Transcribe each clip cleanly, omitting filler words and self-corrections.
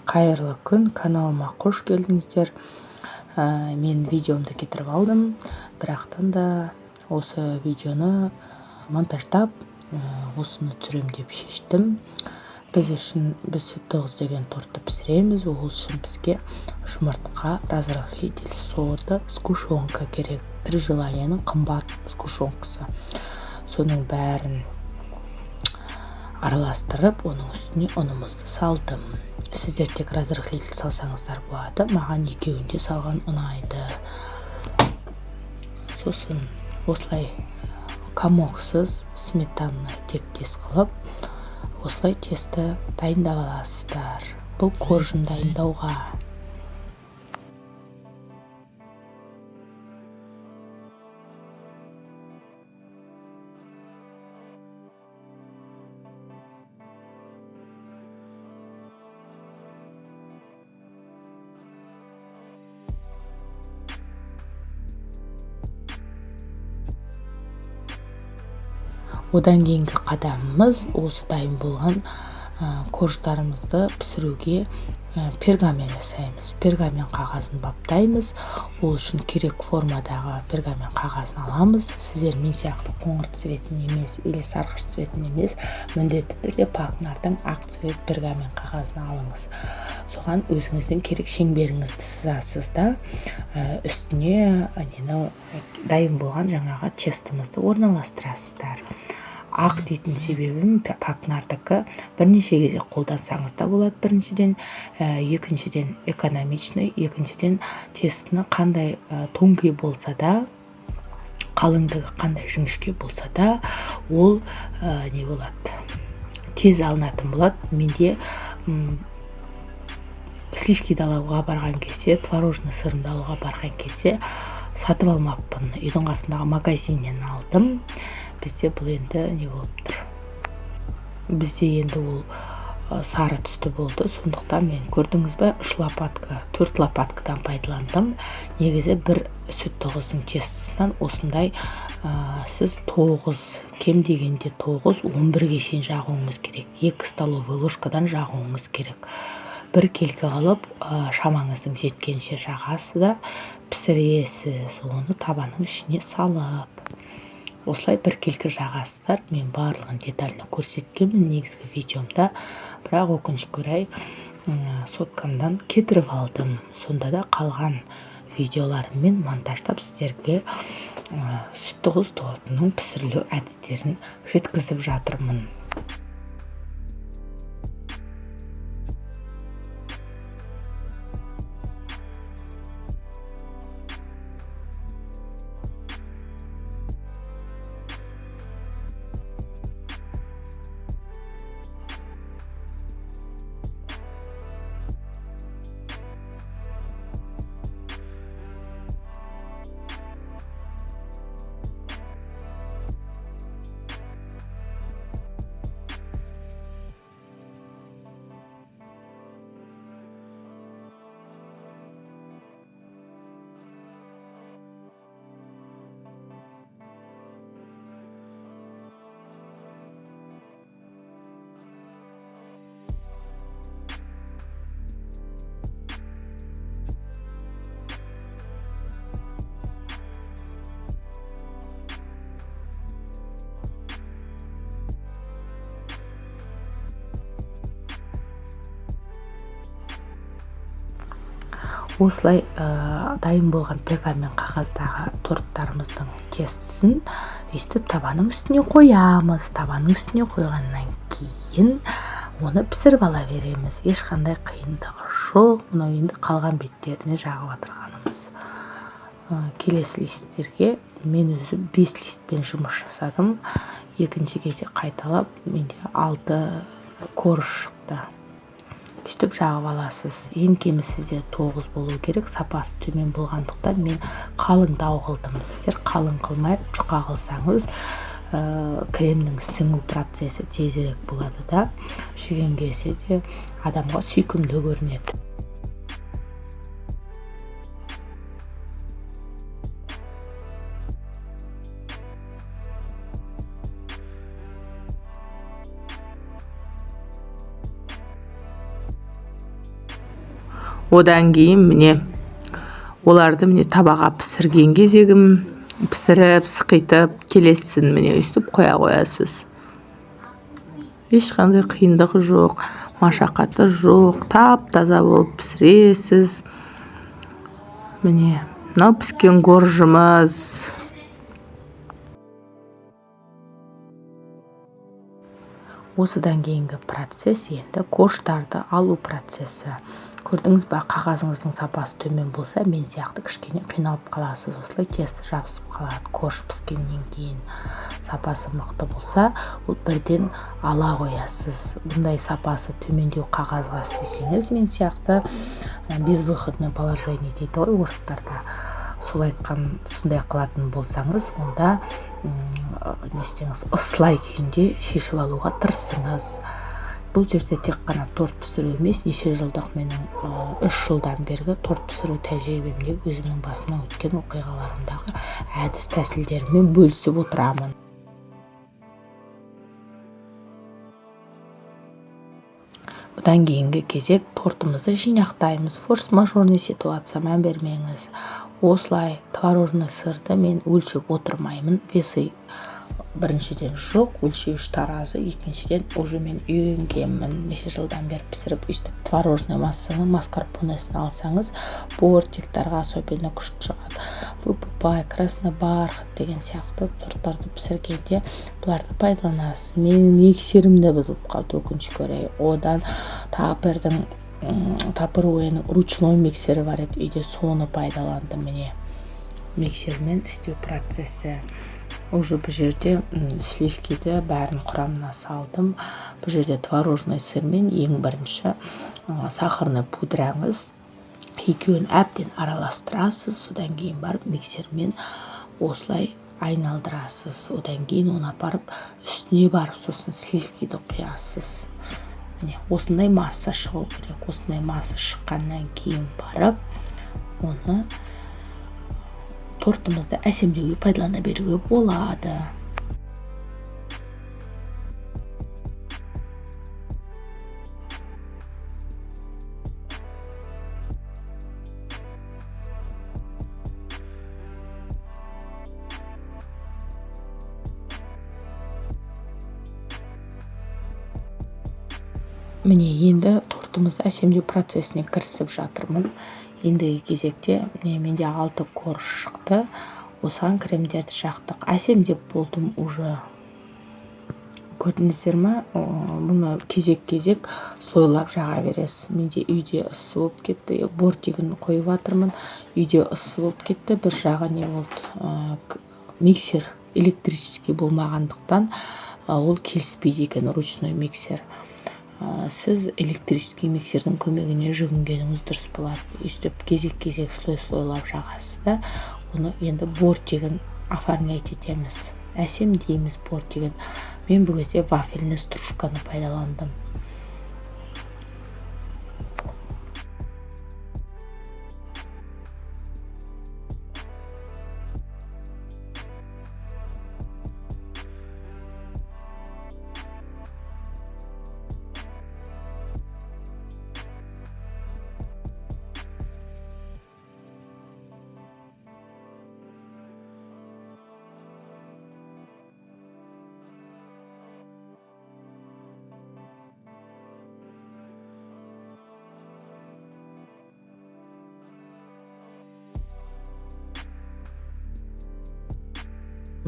Қайырлы күн, каналыма қош келдіңіздер. Мен видеомды кетіріп алдым, бірақтан да осы видеоны монтаждап, осыны түсірем деп шештім. Біз сүт деген тортты пісіреміз. Ол үшін бізге жұмыртқа, разрыхлитель сода, сгущенка керек. При желаниенің қымбат сгущенкасы. Соның бәрін араластырып, оның үстіне ұнымызды салдым. Сіздер тек разрыхлитель салсаңыздар болады. Маған екеуінде салған ұнайды. Сосын осылай комоксыз сметанны тектес қылып, осылай тесті дайындап аласыздар. Бұл коржын дайындауға. Одан кейінгі қадамымыз осы дайын болған корждарымызды пісіруге пергамен жасаймыз. Пергамен қағазын баптаймыз. Ол үшін керек формадағы пергамен қағазын аламыз. Сіздер мен сияқты қоңыр цветін емес, или сарғыш цветін емес, міндетті түрде пакнардың ақ цвет пергамен қағазын алыңыз. Соған өзіңіздің керек шеңберіңізді сызасыз да, үстіне дайын болған жаңағы тестімізді орналастырасыздар. Ақ дейтін себебім пакнардікі бірнеше кезде қолдансаңыз да болады, біріншіден, екіншіден экономичный, екіншіден тестіні қандай тонкий болса да, қалыңдығы қандай жіңішке болса да, ол не болады, тез алынатын болады. Менде сливкиді алуға барған кезде, творожный сырымды алуға барған кезде сатып алмаппын. Үйдің қасындағы магазиннен алдым. Бізде бұл енді не болып тұр. Бізде енді ол сары түсті болды. Сондықтан мен көрдіңіз бе, 4 лопаткадан пайдаландым. Негізі бір сүт тоғыздың тестісінен осындай сіз 9, кем дегенде 9-11-ге шейін жағуыңыз керек. 2 столовый ложкадан жағуыңыз керек. Бір келкі алып, шамаңыздың жеткенше жағасыз да, пісіресіз, оны табаның ішіне салып. Осылай бір келкі жағасыздар. Мен барлығын детально көрсеткенмін негізгі видеомда, бірақ өкінішке орай соткамдан кетіріп алдым. Сонда да қалған видеоларыммен монтаждап сіздерге сүт тоғыз тортының пісірілу әдістерін жеткізіп жатырмын. Осылай дайын болған пергамен қағаздағы торттарымыздың тестісін өйстіп табаның үстіне қоямыз. Табаның үстіне қойғаннан кейін оны пісіріп ала береміз. Ешқандай қиындығы жоқ. Мынау енді қалған беттеріне жағып отырғанымыз. Келесі листтерге мен өзім 5 листпен жұмыс жасадым. Екінші кезде қайталап, менде 6 корж шықты. Үстіп жағып аласыз. Ең кемі сізде 9 болу керек. Сапасы төмен болғандықтан мен қалыңдау қылдым. Сіздер қалың қылмай, жұқа қылсаңыз, кремнің сіңу процесі тезірек болады да, жеген кезде де адамға сүйкімді көрінеді. Одан кейін міне оларды міне табаға пісірген кезегім, пісіріп сықитып келесін міне өйстіп қоя қоясыз. Ешқандай қиындығы жоқ, машақаты жоқ, тап-таза болып пісіресіз. Міне мынау піскен коржымыз. Осыдан кейінгі процесс енді корждарды алу процесі. Көрдіңіз ба, қағазыңыздың сапасы төмен болса, мен сияқты кішкене қиналып қаласыз. Осылай тесті жабысып қалады. Корж піскеннен кейін сапасы мықты болса, ол бірден ала қоясыз. Бұндай сапасы төмендеу қағазға істесеңіз, мен сияқты безвыходное положение дейді ғой орыстарда. Солай сондай қылатын болсаңыз, онда не істеңіз, ыслай күйінде шешіп алуға тырысыңыз. Бұл жерде тек қана торт пісіру емес, неше жылдық менің 3 жылдан бергі торт пісіру тәжірибемде өзімнің басымнан өткен оқиғаларымдағы әдіс тәсілдерімен бөлісіп отырамын. Бұдан кейінгі кезек тортымызды жинақтаймыз. Форс-мажорный ситуация, мән бермеңіз. Осылай творожный сырды мен өлшеп отырмаймын. Весі біріншіден жоқ, өлшеуіш таразы, екіншіден уже мен үйренгенмін. Неше жылдан бері пісіріп, өйстіп творожный массаны, маскарпонесін алсаңыз, бортиктарға особенно күшті шығады. Выпупай, красный бархат деген сияқты торттарды пісіргенде бұларды пайдаланасыз. Менің миксерімді бұзылып қалды, өкінішке орай. Одан Tupperware'ның ручной миксері бар еді, үйде соны пайдаландым. Міне миксермен істеу процесі. Уже бұл жерде сливкиді бәрін құрамына салдым. Бұл жерде творожный сырмен ең бірінші сахарный пудраңыз, екеуін әбден араластырасыз. Содан кейін барып миксермен осылай айналдырасыз. Одан кейін оны апарып үстіне барып сосын сливкиді құясыз. Осындай масса шығу керек. Осындай масса шыққаннан кейін барып оны тортымызды әсемдеуге пайдалана беруге болады. Міне енді тортымызды әсемдеу процесіне кірісіп жатырмын. Ендігі кезекте менде 6 корж шықты. Осыған кремдерді жақтық. Әсемдеп болдым уже. Көрдіңіздер ме? Бұны кезек-кезек слойлап жаға бересіз. Менде үйде ыссы болып кетті. Бортигін қойып жатырмын. Үйде ыссы болып кетті. Бір жағы не болды? Миксер электрический болмағандықтан ол келіспейді екен, ручной миксер. Сіз электрический миксердің көмегіне жүгінгеніңіз дұрыс болады. Өйстіп кезек-кезек слойлап жағасыз да, оны енді бортигін оформлять етеміз. Әсемдейміз бортигін. Мен бұл кезде вафельный стружканы пайдаландым.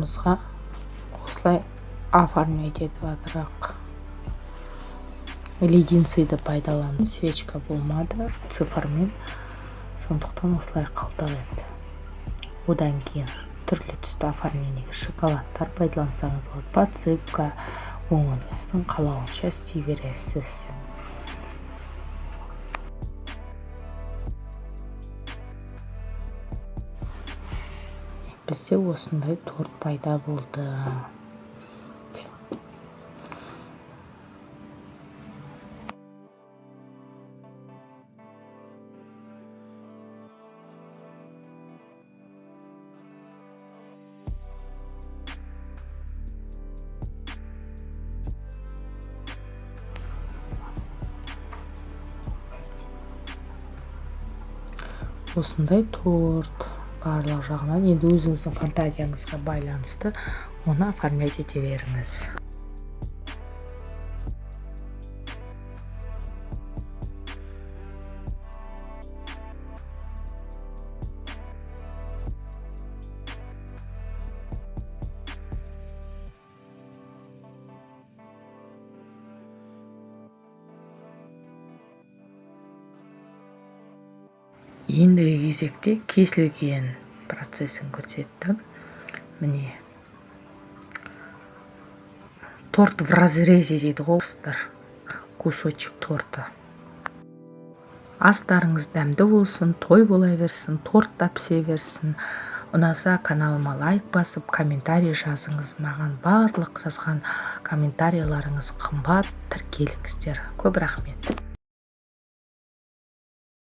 Осылай оформлять етіп жатырық. Леденцийді пайдаландым. Свечка болмады, цифрмен. Сондықтан осылай қалталайды. Одан кейін түрлі түсті оформлениеге шоколадтар пайдалансаңыз болады. Подсыпка, оңыңыздың қалауынша істей бересіз. Бізде осындай торт пайда болды. осындай торт барлық жағынан. Енді өзіңіздің фантазияңызға байланысты оны оформлять ете беріңіз. Ендігі кезекте кесілген процесін көрсеттім. Міне торт в разрезе дейді ғой достар, кусочек торта. Астарыңыз дәмді болсын, той бола берсін, торт та пісе берсін. Ұнаса каналыма лайк басып, комментарий жазыңыз. Маған барлық жазған комментарийларыңыз қымбат, тіркеліңіздер. Көп рахмет.